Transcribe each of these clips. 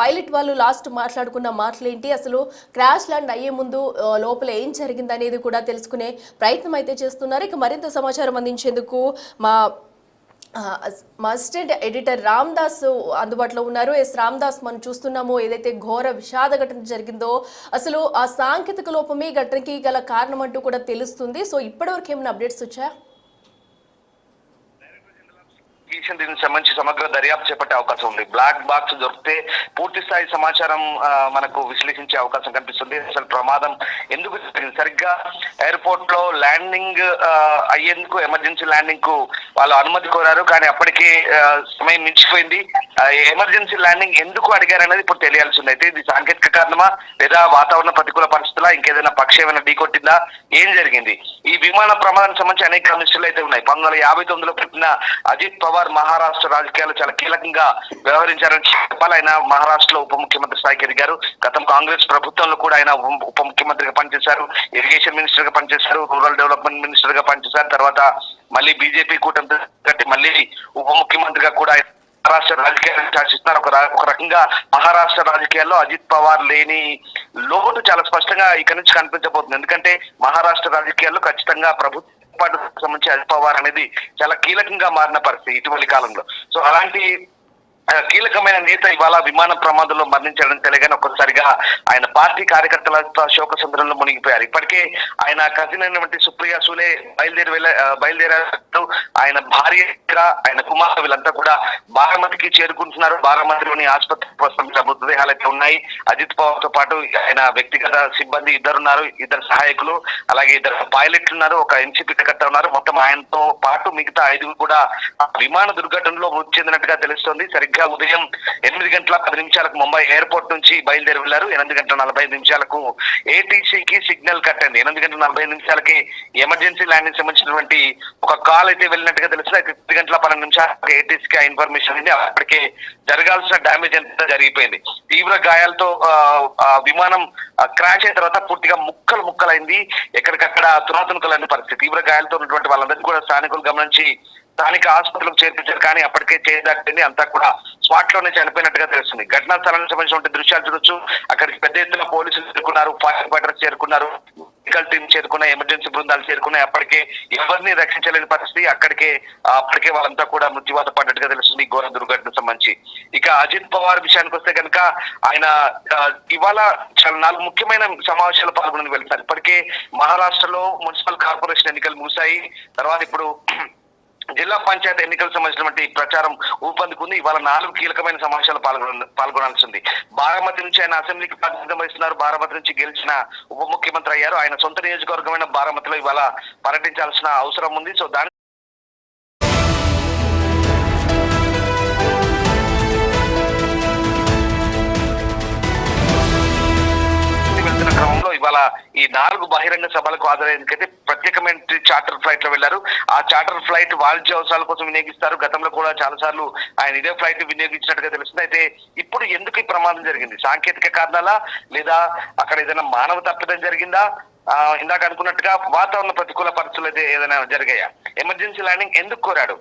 Pilot వాళ్ళు last మాట్లాడుకున్న మాటలేంటి, అసలు క్రాష్ ల్యాండ్ అయ్యే ముందు లోపల ఏం జరిగింది అనేది కూడా తెలుసుకునే ప్రయత్నం అయితే చేస్తున్నారు. ఇక మరింత సమాచారం అందించేందుకు మా ఆ, మా అసిస్టెంట్ ఎడిటర్ రామ్ దాస్ అందుబాటులో ఉన్నారు. రామ్ దాస్, మనం చూస్తున్నాము ఏదైతే ఘోర విషాద ఘటన జరిగిందో అసలు ఆ సాంకేతిక లోపమే ఘటనకి గల కారణం అంటూ కూడా తెలుస్తుంది. సో ఇప్పటివరకు ఏమైనా అప్డేట్స్ వచ్చాయా? దీనికి సంబంధించి సమగ్ర దర్యాప్తు చేపట్టే అవకాశం ఉంది. బ్లాక్ బాక్స్ దొరికితే పూర్తి స్థాయి సమాచారం మనకు విశ్లేషించే అవకాశం కనిపిస్తుంది. అసలు ప్రమాదం ఎందుకు సరిగ్గా ఎయిర్పోర్ట్ లో ల్యాండింగ్ అయ్యేందుకు ఎమర్జెన్సీ ల్యాండింగ్ కు వాళ్ళు అనుమతి కోరారు, కానీ అప్పటికే సమయం మించిపోయింది. ఎమర్జెన్సీ ల్యాండింగ్ ఎందుకు అడిగారు అనేది ఇప్పుడు తెలియాల్సింది. అయితే ఇది సాంకేతిక కారణమా, లేదా వాతావరణ ప్రతికూల పరిస్థితులా, ఇంకేదైనా పక్షి ఏమైనా ఢీకొట్టిందా, ఏం జరిగింది? ఈ విమాన ప్రమాదానికి సంబంధించి అనేక మిస్టరీలు అయితే ఉన్నాయి. 1959లో పుట్టిన అజిత్ పవార్ మహారాష్ట్ర రాజకీయాలు చాలా కీలకంగా వ్యవహరించారని చెప్పాలి. ఆయన మహారాష్ట్రలో ఉప ముఖ్యమంత్రి స్థాయికి ఎదిగారు. గతం కాంగ్రెస్ ప్రభుత్వంలో కూడా ఆయన ఉప ముఖ్యమంత్రిగా పనిచేశారు, ఇరిగేషన్ మినిస్టర్ గా పనిచేశారు, రూరల్ డెవలప్మెంట్ మినిస్టర్ గా పనిచేశారు. తర్వాత మళ్ళీ బీజేపీ కూటమి కట్టి మళ్ళీ ఉప ముఖ్యమంత్రిగా కూడా మహారాష్ట్ర రాజకీయాలను శాసిస్తున్నారు. ఒక రకంగా మహారాష్ట్ర రాజకీయాల్లో అజిత్ పవార్ లేని లోటు చాలా స్పష్టంగా ఇక్కడ నుంచి కనిపించబోతుంది. ఎందుకంటే మహారాష్ట్ర రాజకీయాల్లో ఖచ్చితంగా ప్రభుత్వం సంబంధించి అజిత్ పవార్ అనేది చాలా కీలకంగా మారిన పరిస్థితి ఇటీవలి కాలంలో. సో అలాంటి కీలకమైన నేత ఇవాళ విమాన ప్రమాదంలో మరణించాడని తెలియగానే ఒక్కసారిగా ఆయన పార్టీ కార్యకర్తల శోక సంద్రంలో మునిగిపోయారు. ఇప్పటికే ఆయన కజిన్ అయినటువంటి సుప్రియా సూలే బయలుదేరారు. ఆయన భార్య, ఆయన కుమార్తె వీళ్ళంతా కూడా బారామతికి చేరుకుంటున్నారు. బారామతిలోని ఆసుపత్రి ప్రస్తుతం మృతదేహాలు అయితే ఉన్నాయి. అజిత్ పవార్ తో పాటు ఆయన వ్యక్తిగత సిబ్బంది ఇద్దరున్నారు, ఇద్దరు సహాయకులు, అలాగే ఇద్దరు పైలట్లు ఉన్నారు, ఒక ఎన్సీపీ కర్త ఉన్నారు. మొత్తం ఆయనతో పాటు మిగతా 5 కూడా విమాన దుర్ఘటనలో మృతి చెందినట్టుగా తెలుస్తోంది. సరిగ్గా ఉదయం 8:10 ముంబై ఎయిర్పోర్ట్ నుంచి బయలుదేరి వెళ్లారు. 8:45 ఏటీసీకి సిగ్నల్ కట్ అయింది. 8:45 ఎమర్జెన్సీ ల్యాండింగ్ సంబంధించినటువంటి ఒక కాల్ అయితే వెళ్ళినట్టుగా తెలుస్తుంది. 8:12 ఏటీసీకి ఆ ఇన్ఫర్మేషన్ ఉంది. అప్పటికే జరగాల్సిన డ్యామేజ్ అంతా జరిగిపోయింది. తీవ్ర గాయాలతో విమానం క్రాష్ అయిన తర్వాత పూర్తిగా ముక్కలైంది. ఎక్కడికక్కడ తునాతునకలైన పరిస్థితి. తీవ్ర గాయాలతో ఉన్నటువంటి వాళ్ళందరినీ కూడా స్థానికులు గమనించి స్థానిక ఆసుపత్రులకు చేర్పించారు, కానీ అప్పటికే చేయదాటింది. అంతా కూడా స్పాట్ లోనే చనిపోయినట్టుగా తెలుస్తుంది. ఘటనా స్థలానికి సంబంధించిన దృశ్యాలు చూడొచ్చు. అక్కడికి పెద్ద ఎత్తున పోలీసులు చేరుకున్నారు, ఫైర్ ఫైటర్స్ చేరుకున్నారు, మెడికల్ టీం చేరుకున్నాయి, ఎమర్జెన్సీ బృందాలు చేరుకున్నాయి. అప్పటికే ఎవరిని రక్షించలేని పరిస్థితి. అప్పటికే వాళ్ళంతా కూడా మృత్యువాత పడ్డట్టుగా తెలుస్తుంది ఘోర దుర్ఘటన సంబంధించి. ఇక అజిత్ పవార్ విషయానికి వస్తే కనుక ఆయన ఇవాళ చాలా 4 ముఖ్యమైన సమావేశాలు పాల్గొని వెళ్తారు. ఇప్పటికే మహారాష్ట్రలో మున్సిపల్ కార్పొరేషన్ ఎన్నికలు ముగిశాయి. తర్వాత ఇప్పుడు జిల్లా పంచాయతీ ఎన్నికలకు సంబంధించినటువంటి ప్రచారం ఊపందుకుంది. ఇవాళ 4 కీలకమైన సమావేశాలు పాల్గొనాల్సి ఉంది. బారామతి నుంచి ఆయన అసెంబ్లీకి ప్రాతినిధ్యం వహిస్తున్నారు. బారామతి నుంచి గెలిచిన ఉప ముఖ్యమంత్రి అయ్యారు. ఆయన సొంత నియోజకవర్గమైన బారామతిలో ఇవాళ పర్యటించాల్సిన అవసరం ఉంది. సో దాని క్రమంలో ఇవాళ ఈ 4 బహిరంగ సభలకు హాజరయ్యేందుకైతే ప్రత్యేకమైన చార్టర్ ఫ్లైట్ లో వెళ్లారు. ఆ చార్టర్ ఫ్లైట్ వాణిజ్య అవసరాల కోసం వినియోగిస్తారు. గతంలో కూడా చాలా సార్లు ఆయన ఇదే ఫ్లైట్ వినియోగించినట్టుగా తెలుస్తుంది. అయితే ఇప్పుడు ఎందుకు ఈ ప్రమాదం జరిగింది? సాంకేతిక కారణాలా, లేదా అక్కడ ఏదైనా మానవ తప్పిదం జరిగిందా? ఇందాక అనుకున్నట్టుగా వాతావరణ ప్రతికూల పరిస్థితులు అయితే ఏదైనా జరిగాయా? ఎమర్జెన్సీ ల్యాండింగ్ ఎందుకు కోరాడు?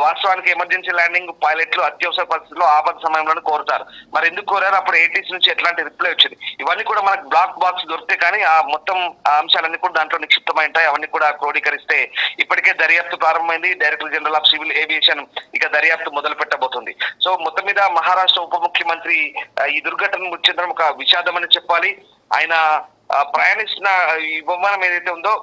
వాస్తవానికి ఎమర్జెన్సీ ల్యాండింగ్ పైలట్లు అత్యవసర పరిస్థితుల్లో ఆపద సమయంలో కోరుతారు. మరి ఎందుకు కోరారు? అప్పుడు ఏటీసీ నుంచి ఎట్లాంటి రిప్లై వచ్చింది? ఇవన్నీ కూడా మనకు బ్లాక్ బాక్స్ దొరికితే కానీ ఆ మొత్తం అంశాలన్నీ కూడా దాంట్లో నిక్షిప్తమై ఉంటాయి. అవన్నీ కూడా క్రోడీకరిస్తే ఇప్పటికే దర్యాప్తు ప్రారంభమైంది. Director general of civil aviation ఇక దర్యాప్తు మొదలు పెట్టబోతుంది. సో మొత్తం మీద మహారాష్ట్ర ఉప ముఖ్యమంత్రి ఈ దుర్ఘటన చెందడం ఒక విషాదమని చెప్పాలి. ఆయన ప్రయాణిస్తున్న ఈ విమానం ఏదైతే ఉందో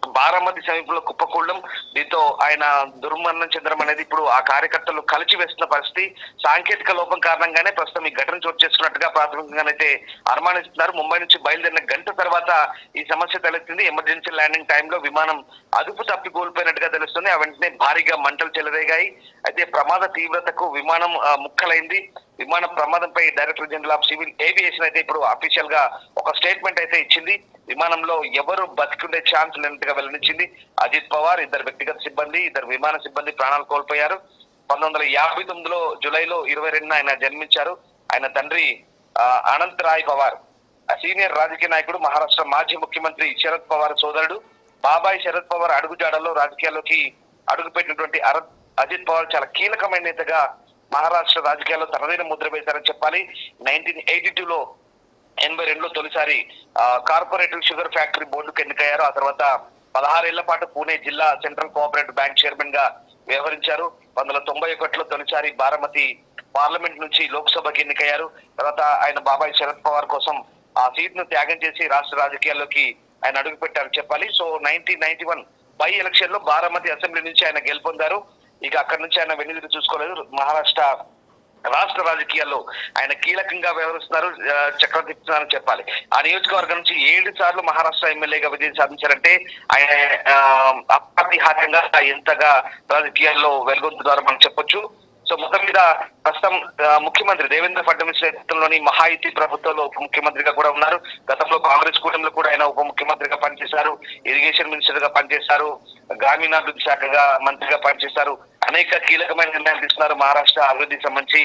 బారామతి సమీపంలో కుప్పకూడడం, దీంతో ఆయన దుర్మరణం చెందడం అనేది ఇప్పుడు ఆ కార్యకర్తలు కలిసి వేస్తున్న పరిస్థితి. సాంకేతిక లోపం కారణంగానే ప్రస్తుతం ఈ ఘటన చోటు చేసుకున్నట్టుగా ప్రాథమికంగానైతే అనుమానిస్తున్నారు. ముంబై నుంచి బయలుదేరిన గంట తర్వాత ఈ సమస్య తలెత్తింది. ఎమర్జెన్సీ ల్యాండింగ్ టైంలో విమానం అదుపు తప్పి కోల్పోయినట్టుగా తెలుస్తుంది. ఆ వెంటనే భారీగా మంటలు చెలరేగాయి. అయితే ప్రమాద తీవ్రతకు విమానం ముక్కలైంది. విమాన ప్రమాదంపై director general of civil aviation అయితే ఇప్పుడు అఫీషియల్ గా ఒక స్టేట్మెంట్ అయితే ఇచ్చింది. విమానంలో ఎవరు బతికుండే ఛాన్స్ లేనట్టుగా వెల్లడించింది. అజిత్ పవార్, 2 వ్యక్తిగత సిబ్బంది, 2 విమాన సిబ్బంది ప్రాణాలు కోల్పోయారు. 1959లో జూలైలో 22న ఆయన జన్మించారు. ఆయన తండ్రి అనంత్ రాయ్ పవార్ సీనియర్ రాజకీయ నాయకుడు, మహారాష్ట్ర మాజీ ముఖ్యమంత్రి శరద్ పవార్ సోదరుడు. బాబాయ్ శరద్ పవార్ అడుగుజాడల్లో రాజకీయాల్లోకి అడుగుపెట్టినటువంటి అజిత్ పవార్ చాలా కీలకమైన నేతగా మహారాష్ట్ర రాజకీయాల్లో తనదైన ముద్ర వేశారని చెప్పాలి. 1982లో 82లో తొలిసారి కార్పొరేటివ్ షుగర్ ఫ్యాక్టరీ బోర్డుకు ఎన్నికయ్యారు. ఆ తర్వాత 16 ఏళ్ల పాటు పూణే జిల్లా సెంట్రల్ కోఆపరేటివ్ బ్యాంక్ చైర్మన్ గా వ్యవహరించారు. 1991లో తొలిసారి బారామతి పార్లమెంట్ నుంచి లోక్సభకి ఎన్నికయ్యారు. తర్వాత ఆయన బాబాయ్ శరద్ పవార్ కోసం ఆ సీట్ ను త్యాగం చేసి రాష్ట్ర రాజకీయాల్లోకి ఆయన అడుగు పెట్టారని చెప్పాలి. సో 1991 బై ఎలక్షన్ లో బారామతి అసెంబ్లీ నుంచి ఆయన గెలుపొందారు. ఇక అక్కడి నుంచి ఆయన వెనుదిరి చూసుకోలేదు. మహారాష్ట్ర రాష్ట్ర రాజకీయాల్లో ఆయన కీలకంగా వ్యవహరిస్తున్నారు, చక్రం తిప్పుతున్నారని చెప్పాలి. ఆ నియోజకవర్గం నుంచి 7 సార్లు మహారాష్ట్ర ఎమ్మెల్యేగా విజయం సాధించారంటే ఆయన అప్రతిహాతంగా ఎంతగా రాజకీయాల్లో వెలుగొందుతున్నారో మనం చెప్పొచ్చు. సో మొత్తం మీద ప్రస్తుతం ముఖ్యమంత్రి దేవేంద్ర ఫడ్నవీస్ నేతృత్వంలోని మహాయుతి ప్రభుత్వంలో ఉప ముఖ్యమంత్రిగా కూడా ఉన్నారు. గతంలో కాంగ్రెస్ కూటమిలో కూడా ఆయన ఉప ముఖ్యమంత్రిగా పనిచేశారు, ఇరిగేషన్ మినిస్టర్ గా పనిచేశారు, గ్రామీణాభివృద్ధి శాఖగా మంత్రిగా పనిచేశారు. అనేక కీలకమైన నిర్ణయాలు తీసుకున్నారు. మహారాష్ట్ర అభివృద్ధికి సంబంధించి,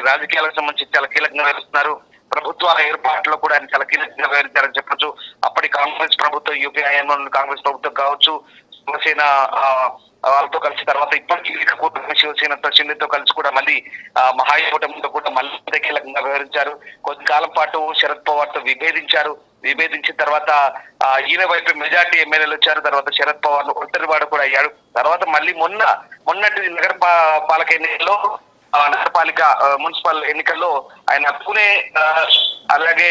రాజకీయాలకు సంబంధించి చాలా కీలకంగా వ్యవహరిస్తున్నారు. ప్రభుత్వాల ఏర్పాట్లో కూడా ఆయన చాలా కీలకంగా వ్యవహరించారని చెప్పొచ్చు. అప్పటి కాంగ్రెస్ ప్రభుత్వం, యూపీ హయాంలో కాంగ్రెస్ ప్రభుత్వం కావచ్చు, శివసేన వాళ్ళతో కలిసి, తర్వాత ఇప్పటికీ కూటమి శివసేనతో షిందేతో కలిసి కూడా మళ్ళీ మహాయుటంతో కూడా మళ్ళీ కీలకంగా వ్యవహరించారు. కొద్ది కాలం పాటు శరద్ పవార్ తో విభేదించిన తర్వాత ఈయన వైపు మెజార్టీ ఎమ్మెల్యేలు వచ్చారు. తర్వాత శరద్ పవార్ ఒంటరివాడు కూడా అయ్యాడు. తర్వాత మళ్ళీ మొన్నటి నగర పాలక ఎన్నికల్లో నగరపాలిక మున్సిపల్ ఎన్నికల్లో ఆయన పూణే అలాగే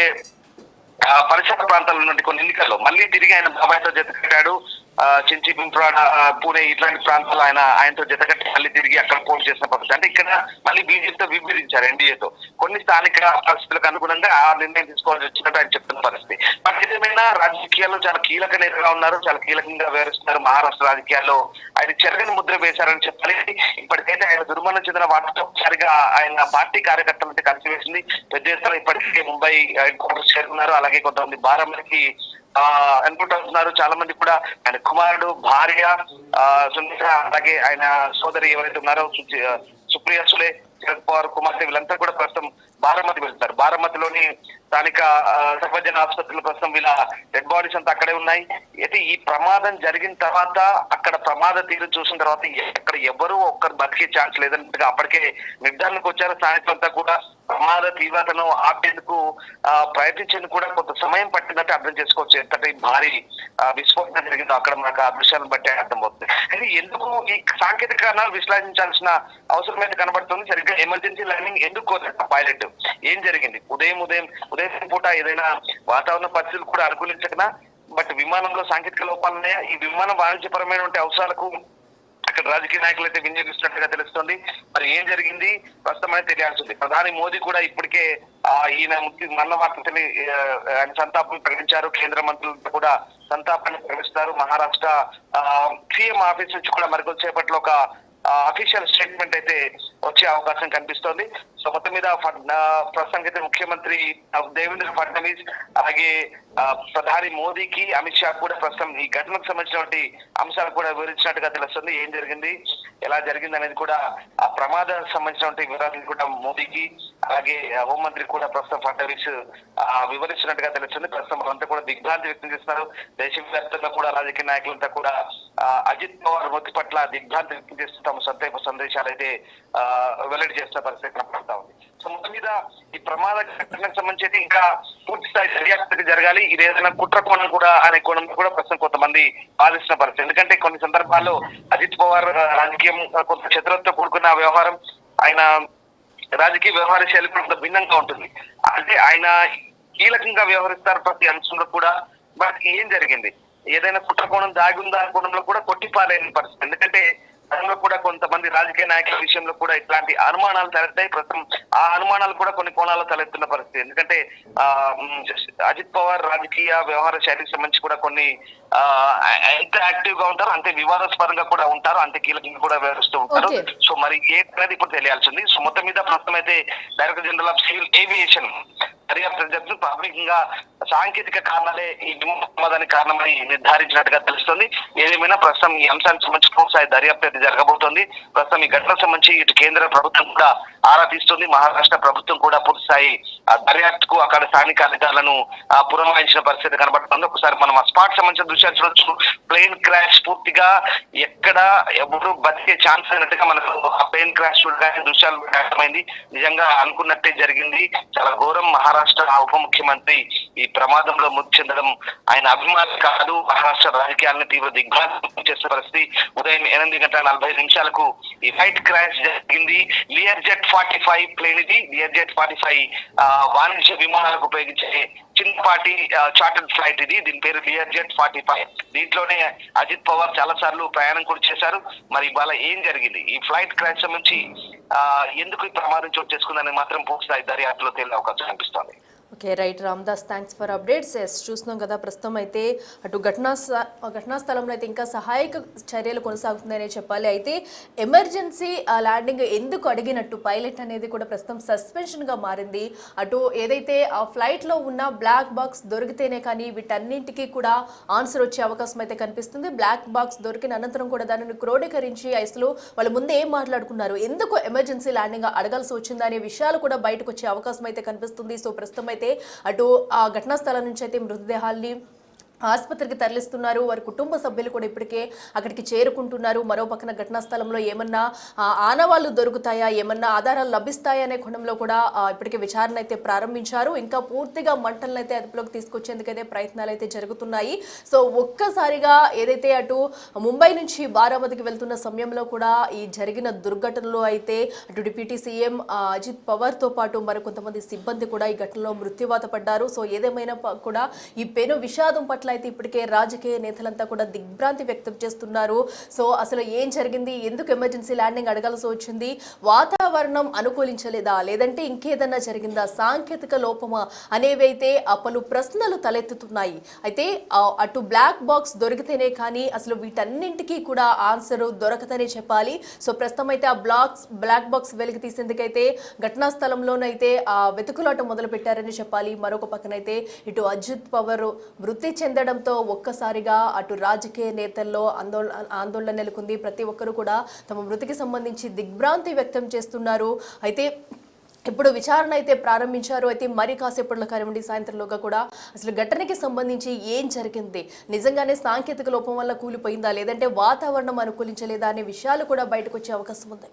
పరిసర ప్రాంతాల నుండి కొన్ని ఎన్నికల్లో మళ్ళీ తిరిగి ఆయన బాబాయ్తో జత కట్టాడు. చించి పింప్రాడ, పూణే ఇట్లాంటి ప్రాంతాలు ఆయనతో జతకట్టి మళ్ళీ తిరిగి అక్కడ పోటీ చేసిన పరిస్థితి. అంటే ఇక్కడ మళ్ళీ బీజేపీతో విభేదించారు, ఎన్డీఏతో. కొన్ని స్థానిక పరిస్థితులకు అనుగుణంగా ఆ నిర్ణయం తీసుకోవాల్సి వచ్చినట్టు ఆయన చెప్తున్న పరిస్థితి. బట్ ఏమైనా రాజకీయాల్లో చాలా కీలక నేతగా ఉన్నారు, చాలా కీలకంగా వ్యవహరిస్తున్నారు. మహారాష్ట్ర రాజకీయాల్లో ఆయన చెరగని ముద్ర వేశారని చెప్పాలి. ఇప్పటికైతే ఆయన దుర్మరణం చెందిన వాటితో ఒకసారిగా ఆయన పార్టీ కార్యకర్తలతో కలిసి వేసింది. పెద్ద ఎత్తున ఇప్పటికే ముంబై హెడ్ క్వార్టర్స్ చేరుకున్నారు. అలాగే కొంతమంది బారామతికి ఎన్కౌంటర్ అవుతున్నారు. చాలా మంది కూడా ఆయన కుమారుడు, భార్య సునీత, అలాగే ఆయన సోదరి ఎవరైతే ఉన్నారో సుప్రియా సులే, శరద్ పవార్ కుమార్తె, వీళ్ళంతా కూడా ప్రస్తుతం బారామతి వెళ్తారు. బారామతిలోని స్థానిక సర్వజన ఆసుపత్రిలో ప్రస్తుతం వీళ్ళ డెడ్ బాడీస్ అంతా అక్కడే ఉన్నాయి. అయితే ఈ ప్రమాదం జరిగిన తర్వాత అక్కడ ప్రమాద తీరు చూసిన తర్వాత అక్కడ ఎవరు ఒక్కరు బతికే ఛాన్స్ లేదన్నట్టుగా అప్పటికే నిర్ధారణకు వచ్చారు. స్థానికులంతా కూడా ప్రమాద తీవ్రతను ఆపేందుకు ప్రయత్నించేందుకు కూడా కొంత సమయం పట్టినట్టు అర్థం చేసుకోవచ్చు. ఎంతటి భారీ విస్ఫోటనం జరిగిందో అక్కడ మనకు ఆ దృశ్యాలను బట్టి అర్థమవుతుంది. అయితే ఎందుకు ఈ సాంకేతిక కారణాలు విశ్లేషించాల్సిన అవసరం అయితే కనబడుతుంది. సరిగ్గా ఎమర్జెన్సీ ల్యాండింగ్ ఎందుకు కోరట పైలట్, ఏం జరిగింది? ఉదయం పూట ఏదైనా వాతావరణ పరిస్థితులు కూడా అనుకూలించకనా, బట్ విమానంలో సాంకేతిక లోపాలు ఉన్నాయా? ఈ విమానం వాణిజ్యపరమైన అవసరాలకు అక్కడ రాజకీయ నాయకులు అయితే వినియోగిస్తున్నట్టుగా తెలుస్తుంది. మరి ఏం జరిగింది ప్రస్తుతం అనేది తెలియాల్సింది. ప్రధాని మోదీ కూడా ఇప్పటికే ఈయన మరణ వార్త ఆయన సంతాపం ప్రకటించారు. కేంద్ర మంత్రులతో కూడా సంతాపాన్ని ప్రకటిస్తారు. మహారాష్ట్ర సీఎం ఆఫీస్ నుంచి కూడా మరికొద్దిసేపట్లో ఒక అఫీషియల్ స్టేట్మెంట్ అయితే వచ్చే అవకాశం కనిపిస్తోంది. సో మొత్తం మీద ప్రస్తుతానికి అయితే ముఖ్యమంత్రి దేవేంద్ర ఫడ్నవీస్ అలాగే ప్రధాని మోదీకి, అమిత్ షా కూడా ప్రస్తుతం ఈ ఘటనకు సంబంధించినటువంటి అంశాలు కూడా వివరించినట్టుగా తెలుస్తుంది. ఏం జరిగింది, ఎలా జరిగింది అనేది కూడా, ఆ ప్రమాదానికి సంబంధించినటువంటి వివరాలను కూడా మోదీకి అలాగే హోంమంత్రి కూడా ప్రస్తుతం ఫడ్నవీస్ వివరించినట్టుగా తెలుస్తుంది. ప్రస్తుతం అంతా కూడా దిగ్భ్రాంతి వ్యక్తం చేస్తున్నారు. దేశవ్యాప్తంగా కూడా రాజకీయ నాయకులంతా కూడా అజిత్ పవార్ మృతి పట్ల దిగ్భ్రాంతి వ్యక్తం చేస్తూ తమ సందేశాలు అయితే వెల్లడి చేస్తున్న పరిస్థితి కనపడతా ఉంది. సో మొత్తం మీద ఈ ప్రమాద ఘటనకు సంబంధించి ఇంకా పూర్తి స్థాయి దర్యాప్తు జరగాలి. ఇది ఏదైనా కుట్ర కోణం కూడా అనే కోణం కూడా ప్రస్తుతం కొంతమంది వాదిస్తున్న పరిస్థితి. ఎందుకంటే కొన్ని సందర్భాల్లో అజిత్ పవార్ రాజకీయం కొంత చతురతతో కూడుకున్న వ్యవహారం, ఆయన రాజకీయ వ్యవహార శైలి కొంత భిన్నంగా ఉంటుంది. అంటే ఆయన కీలకంగా వ్యవహరిస్తారు ప్రతి అంశంలో కూడా. బట్ ఏం జరిగింది, ఏదైనా కుట్ర కోణం దాగి ఉందా కోణంలో కూడా కొట్టిపారైన పరిస్థితి. ఎందుకంటే అందులో కూడా కొంతమంది రాజకీయ నాయకుల విషయంలో కూడా ఇట్లాంటి అనుమానాలు తలెత్తాయి. ప్రస్తుతం ఆ అనుమానాలు కూడా కొన్ని కోణాల్లో తలెత్తున్న పరిస్థితి. ఎందుకంటే అజిత్ పవార్ రాజకీయ వ్యవహార శైలికి సంబంధించి కూడా కొన్ని ఎంత యాక్టివ్ గా ఉంటారు, అంతే వివాదాస్పరంగా కూడా ఉంటారు, అంతే కీలకంగా కూడా వ్యవహరిస్తూ ఉంటారు. సో మరి ఏంటనేది ఇప్పుడు తెలియాల్సింది. సో మొత్తం మీద ప్రస్తుతం అయితే director general of civil aviation దర్యాప్తు జరుగుతుంది. ప్రాథమికంగా సాంకేతిక కారణాలే ఈ ప్రమాదానికి కారణమని నిర్ధారించినట్టుగా తెలుస్తుంది. ఏదేమైనా ప్రస్తుతం ఈ అంశానికి సంబంధించి పూర్తిస్థాయి దర్యాప్తు అయితే జరగబోతోంది. ప్రస్తుతం ఈ ఘటనకు సంబంధించి ఇటు కేంద్ర ప్రభుత్వం కూడా ఆరా తీస్తుంది, మహారాష్ట్ర ప్రభుత్వం కూడా పూర్తిస్థాయి దర్యాప్తుకు అక్కడ స్థానిక అధికారులను పురమాయించిన పరిస్థితి కనబడుతుంది. ఒకసారి మనం ఆ స్పాట్ సంబంధించిన దృశ్యాలు చూడొచ్చు. ప్లేన్ క్రాష్ పూర్తిగా ఎక్కడ ఎవరు బతికే ఛాన్స్ అయినట్టుగా మనకు ఆ ప్లేన్ క్రాష్ చూడగానే దృశ్యాలు అర్థమైంది. నిజంగా అనుకున్నట్టే జరిగింది. చాలా ఘోరం. మహారాష్ట్ర ఉప ముఖ్యమంత్రి ఈ ప్రమాదంలో మృతి చెందడం ఆయన అభిమాని కాదు, మహారాష్ట్ర రాజకీయాలను తీవ్ర దిగ్భ్రాంతి చేసే పరిస్థితి. ఉదయం 8:45 ఈ ఫ్లైట్ క్రాష్ జరిగింది. లియర్ జెట్ 45 ప్లేన్ ఇది. లియర్ జెట్ 45 వాణిజ్య విమానాలకు ఉపయోగించే చిన్నపాటి చార్టర్డ్ ఫ్లైట్ ఇది. దీని పేరు లియర్ జెట్ 45. దీంట్లోనే అజిత్ పవార్ చాలా సార్లు ప్రయాణం కూడా చేశారు. మరి ఇవాళ ఏం జరిగింది, ఈ ఫ్లైట్ క్రాష్ సంబంధించి ఎందుకు ఈ ప్రమాదం చోటు చేసుకుందని మాత్రం పూర్తిస్థాయి దర్యాప్తులో తేలే అవకాశం కనిపిస్తోంది. Okay, right Ramdas, thanks for updates. Yes, చూస్తున్నాం కదా ప్రస్తుతం అయితే అటు ఘటనా స్థలంలో అయితే ఇంకా సహాయక చర్యలు కొనసాగుతున్నాయనే చెప్పాలి. అయితే ఎమర్జెన్సీ ల్యాండింగ్ ఎందుకు అడిగినట్టు పైలట్ అనేది కూడా ప్రస్తుతం సస్పెన్షన్గా మారింది. అటు ఏదైతే ఆ ఫ్లైట్లో ఉన్న బ్లాక్ బాక్స్ దొరికితేనే కానీ వీటన్నింటికీ కూడా ఆన్సర్ వచ్చే అవకాశం అయితే కనిపిస్తుంది. బ్లాక్ బాక్స్ దొరికిన అనంతరం కూడా దానిని క్రోడీకరించి అసలు వాళ్ళు ముందే ఏం మాట్లాడుకున్నారు, ఎందుకు ఎమర్జెన్సీ ల్యాండింగ్ అడగాల్సి వచ్చిందా అనే విషయాలు కూడా బయటకు వచ్చే అవకాశం అయితే కనిపిస్తుంది. సో ప్రస్తుతం అయితే అటు ఆ ఘటనా స్థలం నుంచి అయితే మృతదేహాల్ని ఆసుపత్రికి తరలిస్తున్నారు. వారి కుటుంబ సభ్యులు కూడా ఇప్పటికే అక్కడికి చేరుకుంటున్నారు. మరో పక్కన ఘటనా స్థలంలో ఏమన్నా ఆనవాళ్లు దొరుకుతాయా, ఏమన్నా ఆధారాలు లభిస్తాయా అనే కోణంలో కూడా ఇప్పటికే విచారణ అయితే ప్రారంభించారు. ఇంకా పూర్తిగా మంటలను అయితే అదుపులోకి తీసుకొచ్చేందుకైతే ప్రయత్నాలు అయితే జరుగుతున్నాయి. సో ఒక్కసారిగా ఏదైతే అటు ముంబై నుంచి బారామతికి వెళ్తున్న సమయంలో కూడా ఈ జరిగిన దుర్ఘటనలో అయితే అటు డిప్యూటీ సీఎం అజిత్ పవార్తో పాటు మరికొంతమంది సిబ్బంది కూడా ఈ ఘటనలో మృత్యువాత పడ్డారు. సో ఏదేమైనా కూడా ఈ పెను విషాదం పట్ల అయితే ఇప్పటికే రాజకీయ నేతలంతా కూడా దిగ్భ్రాంతి వ్యక్తం చేస్తున్నారు. సో అసలు ఏం జరిగింది, ఎందుకు ఎమర్జెన్సీ ల్యాండింగ్ అడగాల్సి వచ్చింది, వాతావరణం అనుకూలించలేదా, లేదంటే ఇంకేదన్నా జరిగిందా, సాంకేతిక లోపమా అనేవి అయితే పలు ప్రశ్నలు తలెత్తుతున్నాయి. అయితే అటు బ్లాక్ బాక్స్ దొరికితేనే కానీ అసలు వీటన్నింటికీ కూడా ఆన్సర్ దొరకదనే చెప్పాలి. సో ప్రస్తుతం అయితే ఆ బ్లాక్ బాక్స్ వెలికి తీసేందుకైతే ఘటనా స్థలంలోనైతే వెతుకులాట మొదలు పెట్టారని చెప్పాలి. మరొక పక్కనైతే ఇటు అజిత్ పవార్ మృతి చెందడంతో ఒక్కసారిగా అటు రాజకీయ నేతల్లో ఆందోళన నెలకొంది. ప్రతి ఒక్కరు కూడా తమ మృతికి సంబంధించి దిగ్భ్రాంతి వ్యక్తం చేస్తున్నారు. అయితే ఇప్పుడు విచారణ అయితే ప్రారంభించారు. అయితే మరి కాసేపట్లో కానివ్వండి సాయంత్రంలోగా కూడా అసలు ఘటనకి సంబంధించి ఏం జరిగింది, నిజంగానే సాంకేతిక లోపం వల్ల కూలిపోయిందా, లేదంటే వాతావరణం అనుకూలించలేదా అనే విషయాలు కూడా బయటకు వచ్చే అవకాశం ఉంది.